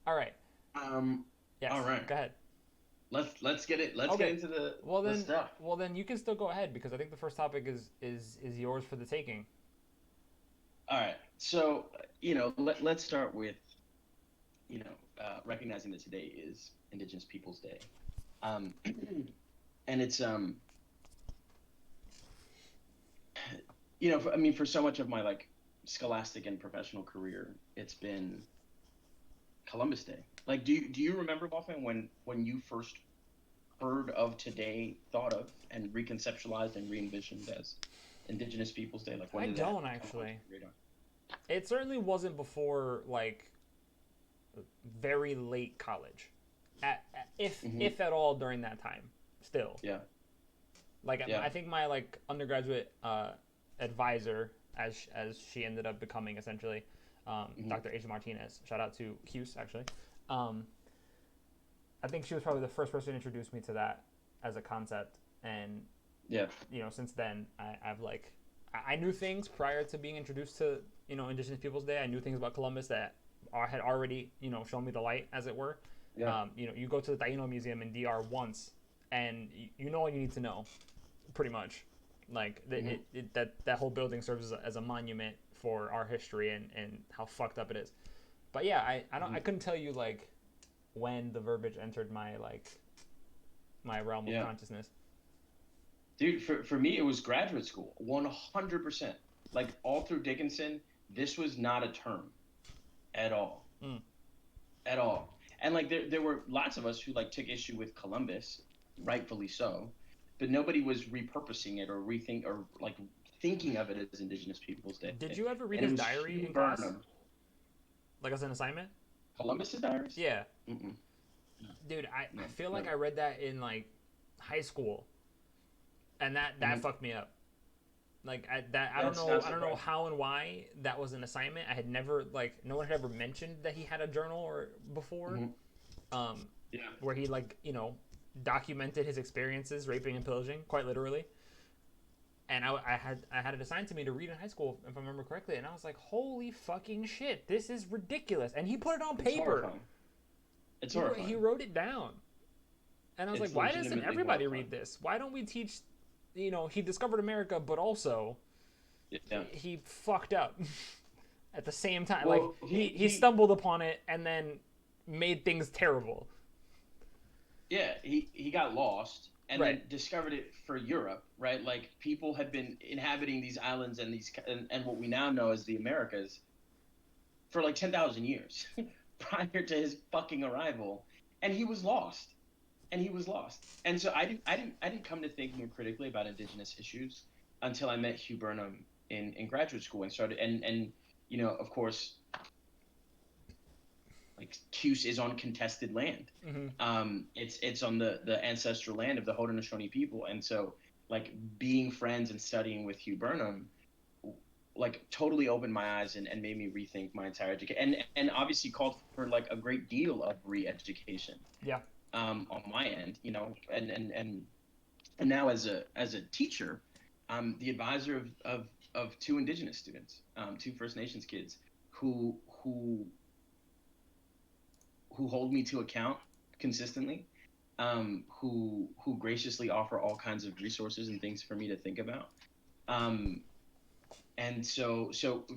All right. Um, Yes. all right. Go ahead. Let's get it. Let's get Okay. into Well the then, stuff. well then, you can still go ahead because I think the first topic is yours for the taking. All right. So, let's start with, recognizing that today is Indigenous Peoples Day. Um, and it's I mean, for so much of my like scholastic and professional career, it's been Columbus Day. Like, do you remember, Wolfman, when you first heard of today, thought of and reconceptualized and re-envisioned as Indigenous Peoples Day? Like, when I did that don't come onto actually. your radar? It certainly wasn't before like very late college, if Hmm. at all during that time. Still, Yeah, like yeah. I think my like undergraduate advisor, as she ended up becoming essentially, Hmm. Dr. Asia Martinez. Shout out to Hughes actually. Um, I think she was probably the first person to introduce me to that as a concept, and Yeah. since then I've like I knew things prior to being introduced to Indigenous Peoples Day. I knew things about Columbus that had already shown me the light, as it were. Yeah. You go to the Taino Museum in DR once, and you know all you need to know, pretty much. Like Hmm. that whole building serves as a monument for our history and how fucked up it is. But yeah, I Hmm. couldn't tell you like when the verbiage entered my realm of Yeah. consciousness. Dude, for me, it was graduate school, 100%. Like, all through Dickinson, this was not a term at all, Mm. at all. And like, there were lots of us who like took issue with Columbus, rightfully so, but nobody was repurposing it or rethink or like thinking of it as Indigenous Peoples Day. Did you ever read And it his was diary Hugh in class, Burnham. like as an assignment? Columbus's diaries? Yeah, Mm-mm. No, dude, I no, feel like I never. read that in like high school, and that Hmm. fucked me up. Like I don't That's know, not I don't know surprising. how and why that was an assignment. I had never, like, no one had ever mentioned that he had a journal or before, Hmm. um, Yeah. where he like documented his experiences raping and pillaging, quite literally. And I had it assigned to me to read in high school, if I remember correctly, and I was like, holy fucking shit, this is ridiculous. And he put it on It's paper. horrifying. It's He horrifying. wrote it down. And I was like, It's why doesn't legitimately everybody read horrifying. this? Why don't we teach, he discovered America, but also Yeah. he fucked up at the same time. Like, Well, he stumbled upon it and then made things terrible. yeah, he got lost and Right. then discovered it for Europe, right? Like, people had been inhabiting these islands and and what we now know as the Americas for like 10,000 years prior to his fucking arrival, and he was lost. And he was lost. And so I didn't come to think more critically about indigenous issues until I met Hugh Burnham in graduate school and started and of course, like, Cuse is on contested land. Mm-hmm. It's on the ancestral land of the Haudenosaunee people, and so like being friends and studying with Hugh Burnham like totally opened my eyes and made me rethink my entire education and obviously called for like a great deal of re-education Yeah. on my end, and now as a teacher, I'm the advisor of two indigenous students, two First Nations kids who who who hold me to account consistently, who graciously offer all kinds of resources and things for me to think about. Um, and so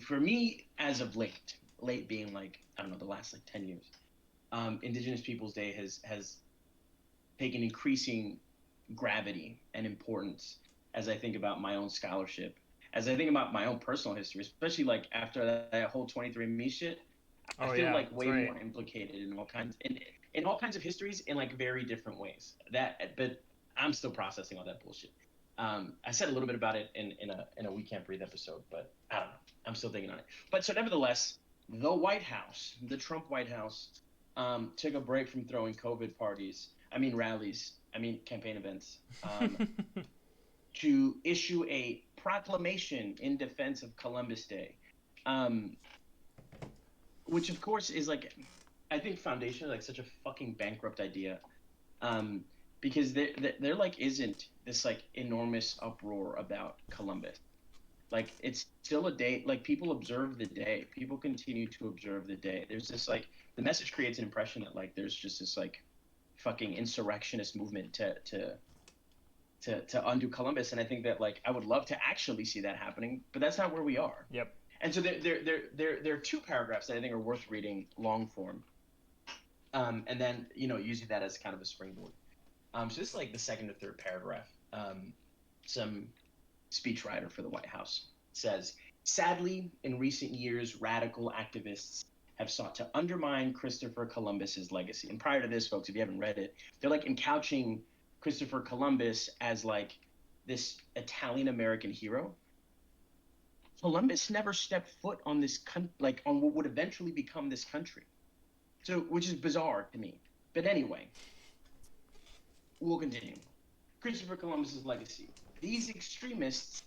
for me, as of late being like, I don't know, the last like 10 years, Indigenous Peoples Day has taken increasing gravity and importance as I think about my own scholarship, as I think about my own personal history, especially like after that whole 23andMe shit. I Oh feel yeah, like that's way right. more implicated in all kinds of histories in like very different ways. But I'm still processing all that bullshit. I said a little bit about it in a We Can't Breathe episode, but I don't know. I'm still thinking on it. But so nevertheless, the White House, the Trump White House, took a break from throwing COVID parties. I mean rallies. I mean campaign events. To issue a proclamation in defense of Columbus Day. Um, which of course is like, I think foundationally like such a fucking bankrupt idea, um because there like isn't this like enormous uproar about Columbus. Like it's still a day. Like people observe the day. People continue to observe the day. There's this like the message creates an impression that like there's just this like fucking insurrectionist movement to undo Columbus. And I think that like I would love to actually see that happening, but that's not where we are. Yep. And so there are two paragraphs that I think are worth reading long form. And then using that as kind of a springboard. So this is like the second or third paragraph. Some speechwriter for the White House says, sadly, in recent years, radical activists have sought to undermine Christopher Columbus's legacy. And prior to this, folks, if you haven't read it, they're like encouching Christopher Columbus as like this Italian American hero. Columbus never stepped foot on this like on what would eventually become this country. So, which is bizarre to me. But anyway, we'll continue. Christopher Columbus's legacy. These extremists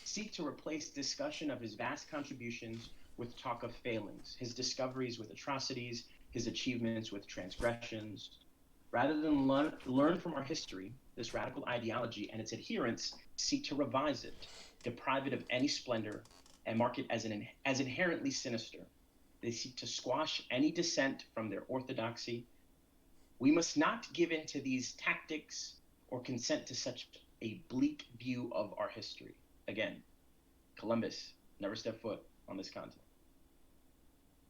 seek to replace discussion of his vast contributions with talk of failings, his discoveries with atrocities, his achievements with transgressions. Rather than learn from our history, this radical ideology and its adherents seek to revise it, deprive it of any splendor, and mark it as inherently sinister. They seek to squash any dissent from their orthodoxy. We must not give in to these tactics or consent to such a bleak view of our history. Again, Columbus never stepped foot on this continent.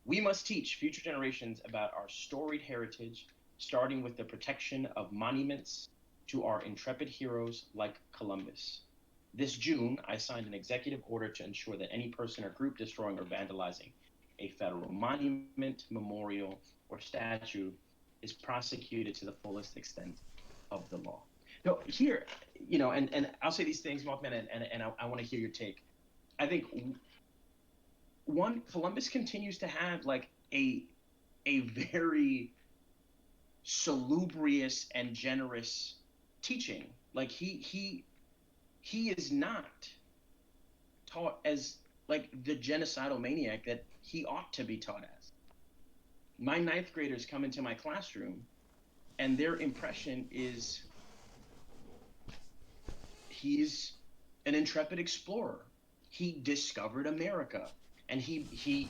We must teach future generations about our storied heritage, starting with the protection of monuments to our intrepid heroes like Columbus. This June, I signed an executive order to ensure that any person or group destroying or vandalizing a federal monument, memorial, or statue is prosecuted to the fullest extent of the law. So here, and I'll say these things, Mothman, and I want to hear your take. I think one, Columbus continues to have like a very salubrious and generous teaching. Like he is not taught as like the genocidal maniac that he ought to be taught as. My ninth graders come into my classroom and their impression is he's an intrepid explorer. He discovered America, and he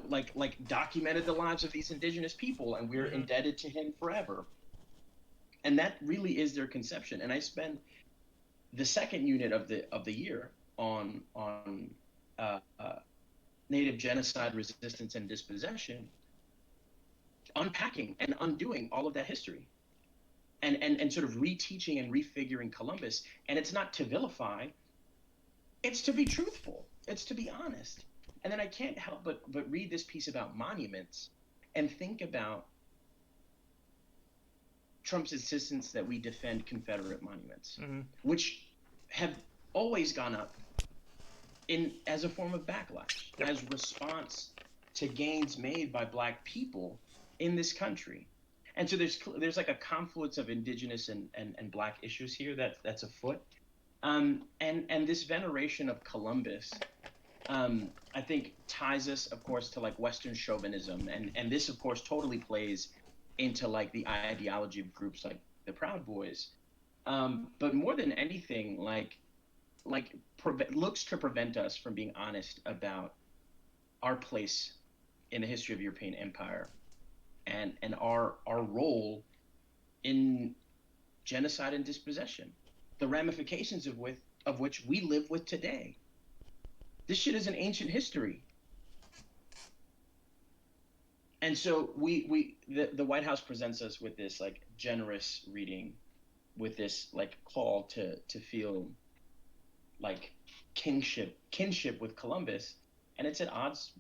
like documented the lives of these indigenous people, and we're indebted to him forever. And that really is their conception. And I spend the second unit of the year on Native genocide, resistance, and dispossession, unpacking and undoing all of that history, and sort of reteaching and refiguring Columbus. And it's not to vilify, it's to be truthful, it's to be honest. And then I can't help but read this piece about monuments and think about Trump's insistence that we defend Confederate monuments, which have always gone up as a form of backlash, as response to gains made by Black people in this country. And so there's like a confluence of indigenous and Black issues here that's afoot. And this veneration of Columbus, I think, ties us, of course, to like Western chauvinism. And this, of course, totally plays into like the ideology of groups like the Proud Boys. But more than anything, looks to prevent us from being honest about our place in the history of European empire and our role in genocide and dispossession, the ramifications of which we live with today. This shit is an ancient history. And so the White House presents us with this like generous reading, with this like call to feel like kinship with Columbus, and it's at odds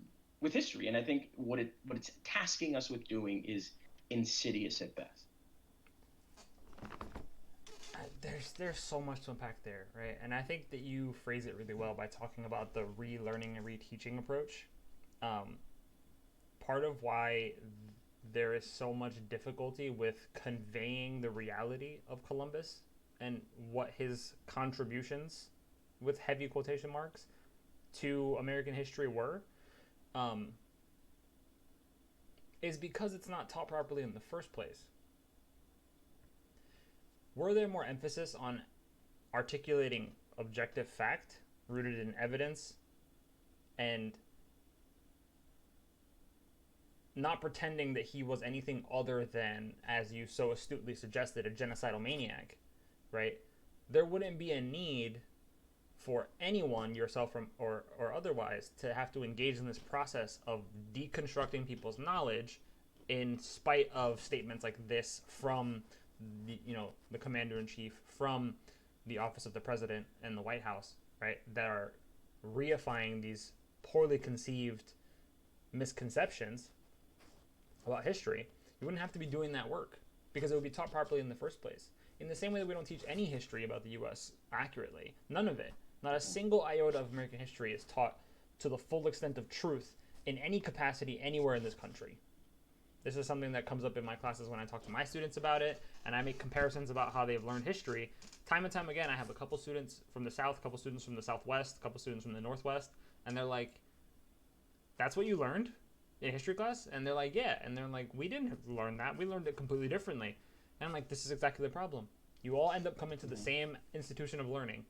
with history. And I think what it's tasking us with doing is insidious at best. There's so much to unpack there, right? And I think that you phrase it really well by talking about the relearning and reteaching approach. Part of why there is so much difficulty with conveying the reality of Columbus and what his contributions, with heavy quotation marks, to American history were, is because it's not taught properly in the first place. Were there more emphasis on articulating objective fact rooted in evidence and not pretending that he was anything other than, as you so astutely suggested, a genocidal maniac, right? There wouldn't be a need for anyone, yourself or otherwise, to have to engage in this process of deconstructing people's knowledge in spite of statements like this from the commander in chief, from the office of the president and the White House, right? That are reifying these poorly conceived misconceptions about history. You wouldn't have to be doing that work because it would be taught properly in the first place. In the same way that we don't teach any history about the U.S. accurately, none of it, not a single iota of American history is taught to the full extent of truth in any capacity anywhere in this country. This is something that comes up in my classes when I talk to my students about it, and I make comparisons about how they've learned history. Time and time again, I have a couple students from the South, a couple students from the Southwest, a couple students from the Northwest, and they're like, that's what you learned in history class? And they're like, yeah. And they're like, we didn't learn that. We learned it completely differently. And I'm like, this is exactly the problem. You all end up coming to the same institution of learning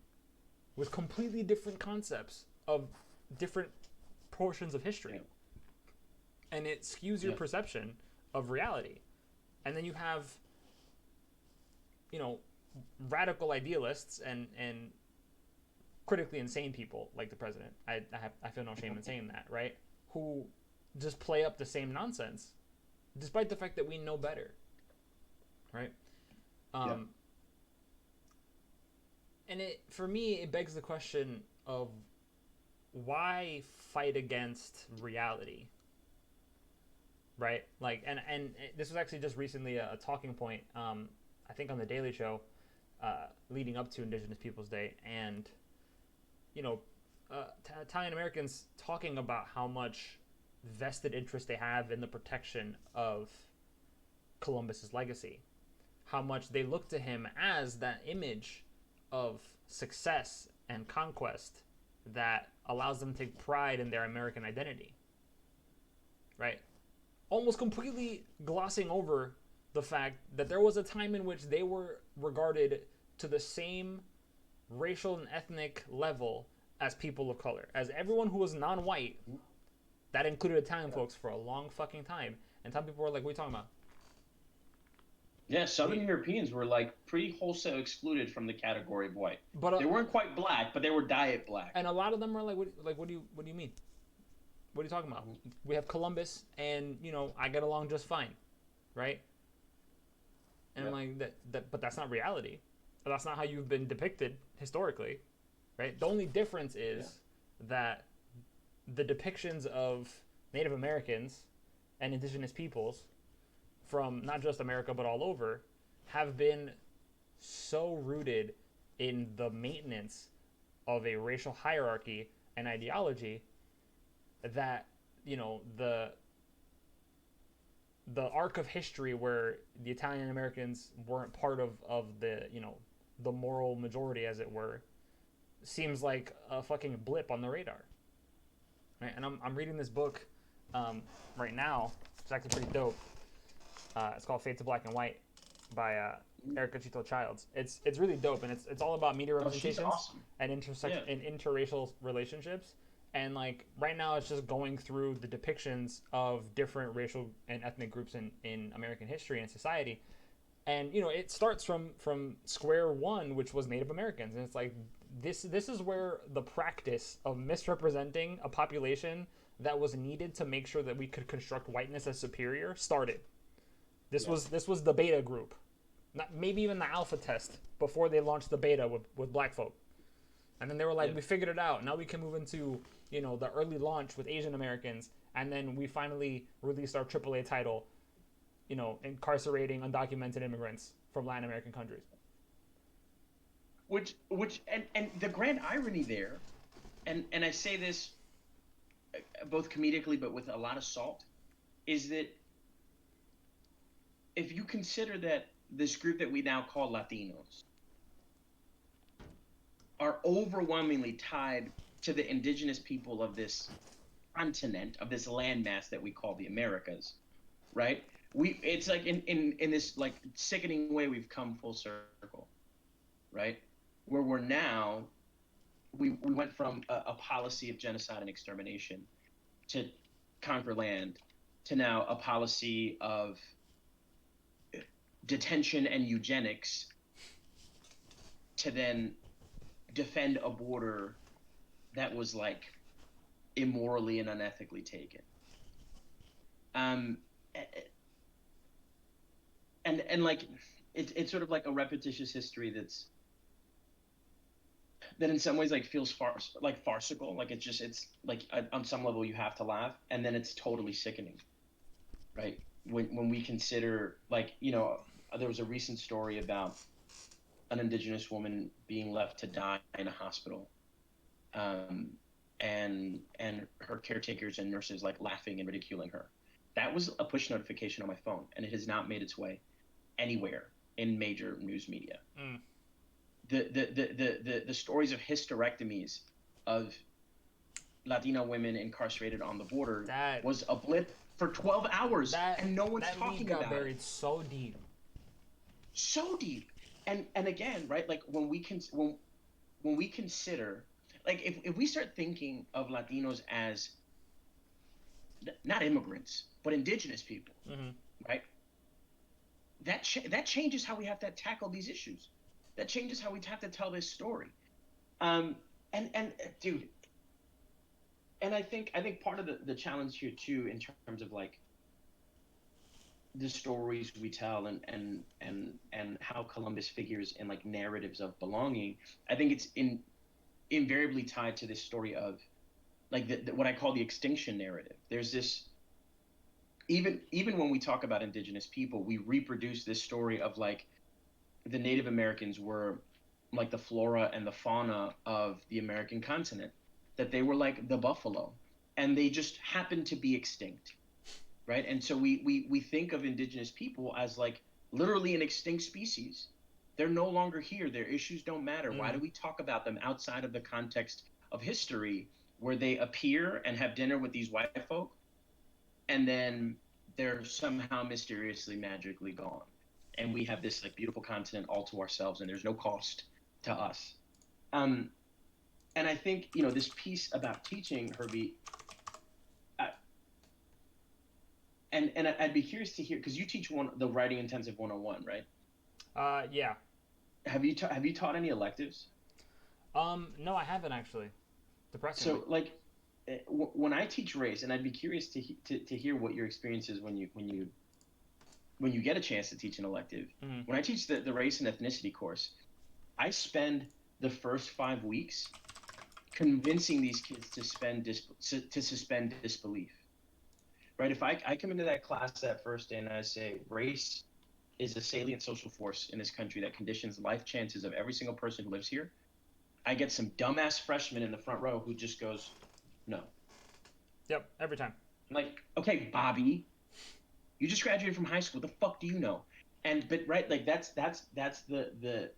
with completely different concepts of different portions of history. And it skews your perception of reality. And then you have, radical idealists and critically insane people like the president. I feel no shame in saying that, right? Who just play up the same nonsense, despite the fact that we know better, right? And for me, it begs the question of why fight against reality, right? Like, and this was actually just recently a talking point, I think on the Daily Show, leading up to Indigenous Peoples Day, and Italian Americans talking about how much vested interest they have in the protection of Columbus's legacy, how much they look to him as that image of success and conquest that allows them to take pride in their American identity, right? Almost completely glossing over the fact that there was a time in which they were regarded to the same racial and ethnic level as people of color, as everyone who was non-white. That included Italian folks for a long fucking time. And some people were like, what are you talking about? Yeah, Southern Europeans were like pretty wholesale excluded from the category of white. But they weren't quite black, but they were diet black. And a lot of them are like, what do you mean? What are you talking about? We have Columbus, and I get along just fine, right? And I'm like, but that's not reality. That's not how you've been depicted historically, right? The only difference is that the depictions of Native Americans and Indigenous peoples from not just America but all over have been so rooted in the maintenance of a racial hierarchy and ideology that the arc of history where the Italian Americans weren't part of the the moral majority, as it were, seems like a fucking blip on the radar, right? And I'm reading this book right now. It's actually pretty dope. It's called Fade to Black and White by Erica Chito Childs. It's really dope, and it's all about media representations awesome. And and interracial relationships. And like right now, it's just going through the depictions of different racial and ethnic groups in American history and society. And it starts from square one, which was Native Americans, and it's like this is where the practice of misrepresenting a population that was needed to make sure that we could construct whiteness as superior started. This was the beta group, not maybe even the alpha test before they launched the beta with black folk. And then they were like, we figured it out. Now we can move into the early launch with Asian Americans, and then we finally released our AAA title, incarcerating undocumented immigrants from Latin American countries. Which and the grand irony there, and I say this both comedically but with a lot of salt, is that if you consider that this group that we now call Latinos are overwhelmingly tied to the indigenous people of this continent, of this landmass that we call the Americas, right? It's like in this like sickening way we've come full circle, right? Where we're now we went from a policy of genocide and extermination to conquer land to now a policy of detention and eugenics to then defend a border that was like immorally and unethically taken. Um, and like it's sort of like a repetitious history that in some ways like feels like farcical. Like it's like on some level you have to laugh, and then it's totally sickening, right? When we consider like there was a recent story about an indigenous woman being left to die in a hospital, um, and her caretakers and nurses like laughing and ridiculing her. That was a push notification on my phone, and it has not made its way anywhere in major news media. Mm. The stories of hysterectomies of Latino women incarcerated on the border was a blip for 12 hours, and no one's talking about it. That buried so deep. So deep. And again, right, like when we consider, like if we start thinking of Latinos as not immigrants, but indigenous people, mm-hmm. right? That changes how we have to tackle these issues. That changes how we have to tell this story. And dude, and I think part of the challenge here too, in terms of like the stories we tell and how Columbus figures in like narratives of belonging, I think it's invariably tied to this story of like what I call the extinction narrative. There's this, even when we talk about indigenous people, we reproduce this story of like the Native Americans were like the flora and the fauna of the American continent, that they were like the buffalo, and they just happened to be extinct, right? And so we think of indigenous people as like literally an extinct species. They're no longer here. Their issues don't matter. Why do we talk about them outside of the context of history, where they appear and have dinner with these white folk, and then they're somehow mysteriously, magically gone, and we have this like beautiful continent all to ourselves, and there's no cost to us. And I think this piece about teaching, Herbie, and I'd be curious to hear, because you teach the writing intensive 101, right? Yeah. Have you taught any electives? No, I haven't actually. Depressingly. So like when I teach race, and I'd be curious to hear what your experience is when you get a chance to teach an elective. Mm-hmm. When I teach the race and ethnicity course, I spend the first 5 weeks convincing these kids to suspend disbelief. Right? If I come into that class that first day and I say race is a salient social force in this country that conditions life chances of every single person who lives here, I get some dumbass freshman in the front row who just goes, no. Yep, every time. I'm like, okay, Bobby, you just graduated from high school. The fuck do you know? But right, like that's the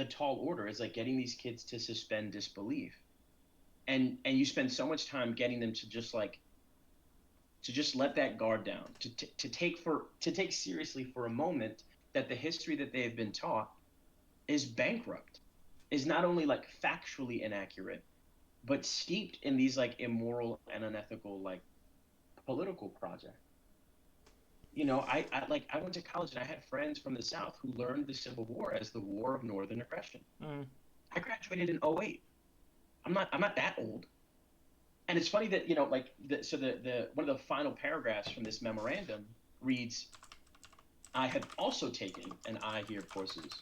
tall order, is like getting these kids to suspend disbelief, and you spend so much time getting them to just let that guard down, to take seriously for a moment that the history that they have been taught is bankrupt, is not only like factually inaccurate, but steeped in these like immoral and unethical like political projects. I went to college and I had friends from the South who learned the Civil War as the War of Northern Aggression. Mm. I graduated in 08. I'm not that old. And it's funny that the one of the final paragraphs from this memorandum reads, I have also taken, and I here of course is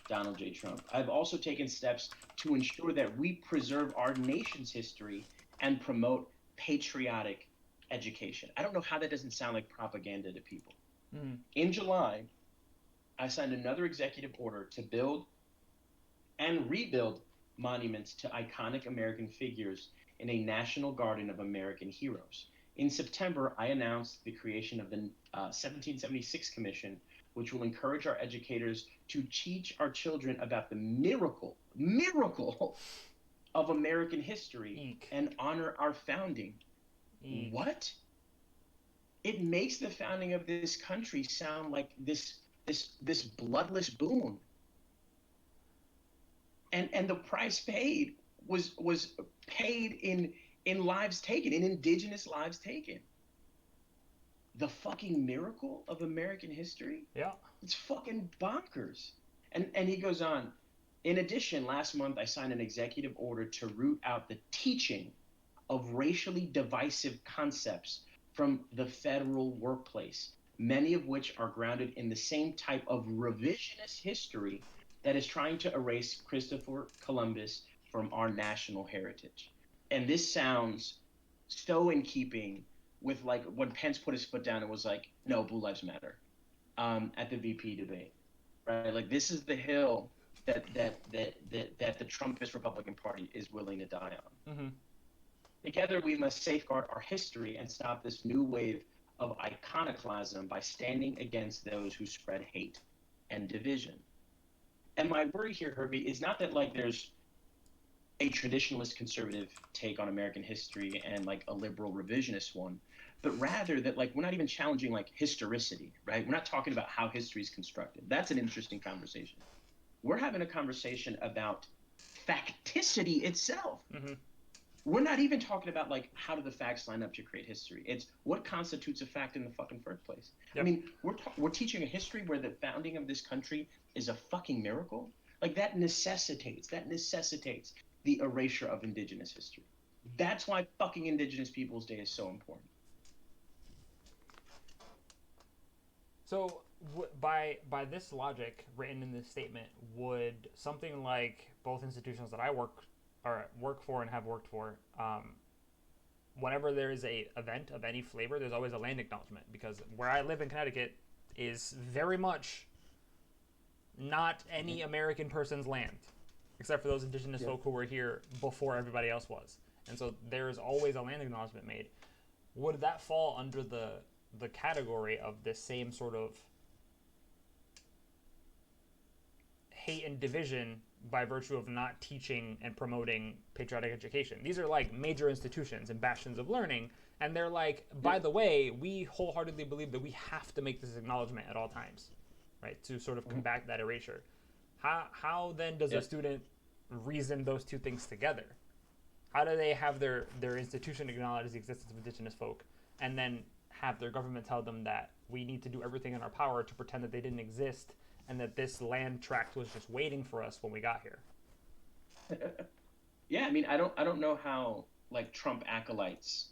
Donald J. Trump, I've also taken steps to ensure that we preserve our nation's history and promote patriotic education. I don't know how that doesn't sound like propaganda to people. Mm. In July, I signed another executive order to build and rebuild monuments to iconic American figures in a national garden of American heroes. In September, I announced the creation of the 1776 Commission, which will encourage our educators to teach our children about the miracle of American history Eek. and honor our founding. Eek. What? It makes the founding of this country sound like this bloodless boon. And the price paid was paid in lives taken, in indigenous lives taken. The fucking miracle of American history. Yeah. It's fucking bonkers. And he goes on. In addition, last month I signed an executive order to root out the teaching of racially divisive concepts from the federal workplace, many of which are grounded in the same type of revisionist history that is trying to erase Christopher Columbus from our national heritage. And this sounds so in keeping with like when Pence put his foot down and was like, no, Blue Lives Matter at the VP debate, right? Like this is the hill that the Trumpist Republican Party is willing to die on. Mm-hmm. Together, we must safeguard our history and stop this new wave of iconoclasm by standing against those who spread hate and division. And my worry here, Herbie, is not that like there's a traditionalist conservative take on American history and like a liberal revisionist one, but rather that like we're not even challenging like historicity, right? We're not talking about how history is constructed. That's an interesting conversation. We're having a conversation about facticity itself. Mm-hmm. We're not even talking about like how do the facts line up to create history. It's what constitutes a fact in the fucking first place. Yep. I mean, we're teaching a history where the founding of this country is a fucking miracle. Like that necessitates the erasure of indigenous history. That's why fucking Indigenous Peoples Day is so important. So by this logic written in this statement, would something like both institutions that I work for and have worked for, whenever there is a event of any flavor, there's always a land acknowledgement, because where I live in Connecticut is very much not any American person's land, except for those indigenous folk who were here before everybody else was. And so there is always a land acknowledgement made. Would that fall under the category of this same sort of hate and division by virtue of not teaching and promoting patriotic education? These are like major institutions and bastions of learning, and they're like, by the way, we wholeheartedly believe that we have to make this acknowledgement at all times, right, to sort of combat that erasure. How then does a student reason those two things together? How do they have their institution acknowledge the existence of indigenous folk and then have their government tell them that we need to do everything in our power to pretend that they didn't exist and that this land tract was just waiting for us when we got here? Yeah, I mean, I don't know how like Trump acolytes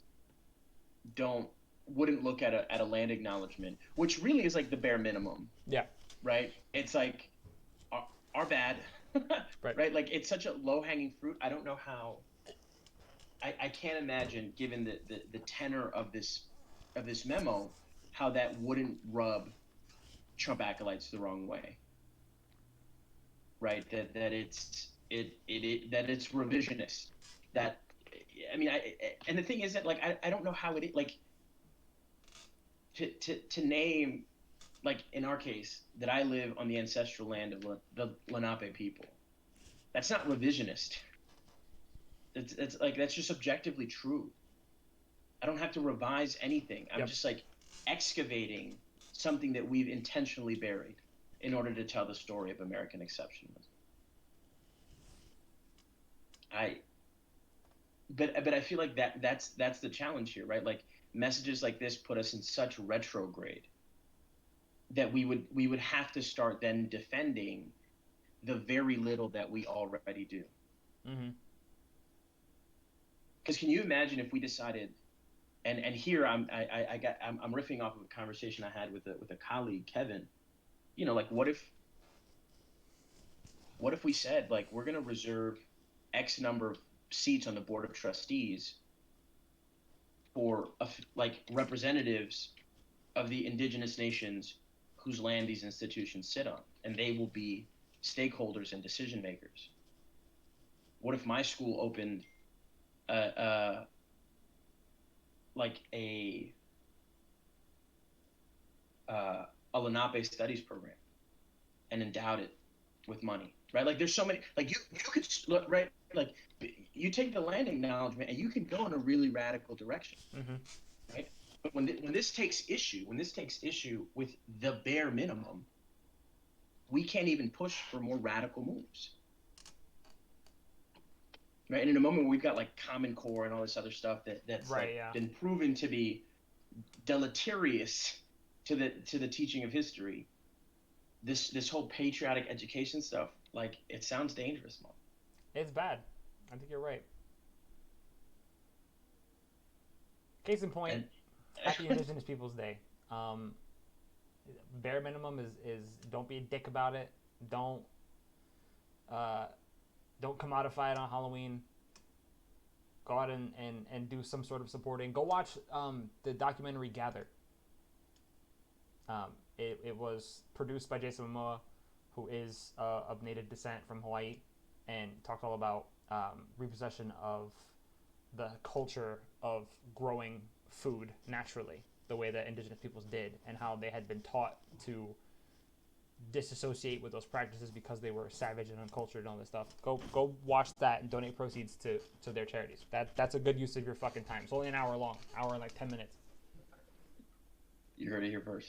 wouldn't look at a land acknowledgement, which really is like the bare minimum. Yeah. Right. It's like our bad. Right. Like it's such a low hanging fruit. I don't know how. I can't imagine, given the tenor of this memo, how that wouldn't rub Trump acolytes the wrong way. Right. That it's revisionist. That, I mean, and the thing is that like I don't know how it like to name, like in our case, that I live on the ancestral land of the Lenape people. That's not revisionist. It's like that's just objectively true. I don't have to revise anything. I'm just like excavating something that we've intentionally buried in order to tell the story of American exceptionalism. But I feel like that's the challenge here, right? Like messages like this put us in such retrograde that we would have to start then defending the very little that we already do. Mm-hmm. Because can you imagine if we decided, and here I'm riffing off of a conversation I had with a colleague, Kevin. You know, like what if we said like we're gonna reserve X number of seats on the board of trustees for like representatives of the indigenous nations whose land these institutions sit on, and they will be stakeholders and decision makers. What if my school opened like a Lenape studies program and endowed it with money, right? Like there's so many, like you could look, right? Like you take the land acknowledgement and you can go in a really radical direction, right? But when this takes issue with the bare minimum, we can't even push for more radical moves. right? And in a moment where we've got like Common Core and all this other stuff that's Right. like Yeah. been proven to be deleterious to the teaching of history, this whole patriotic education stuff, like it sounds dangerous, man. It's bad. I think you're right. Case in point, And Happy Indigenous Peoples Day. Um, bare minimum is don't be a dick about it. Don't uh, don't commodify it on Halloween. Go out and do some sort of supporting. Go watch the documentary Gather. It was produced by Jason Momoa, who is of native descent from Hawaii, and talked all about repossession of the culture of growing food naturally, the way that indigenous peoples did, and how they had been taught to disassociate with those practices because they were savage and uncultured and all this stuff. Go watch that and donate proceeds to their charities. That's a good use of your fucking time. It's only an hour long, hour and like 10 minutes. you heard it here first.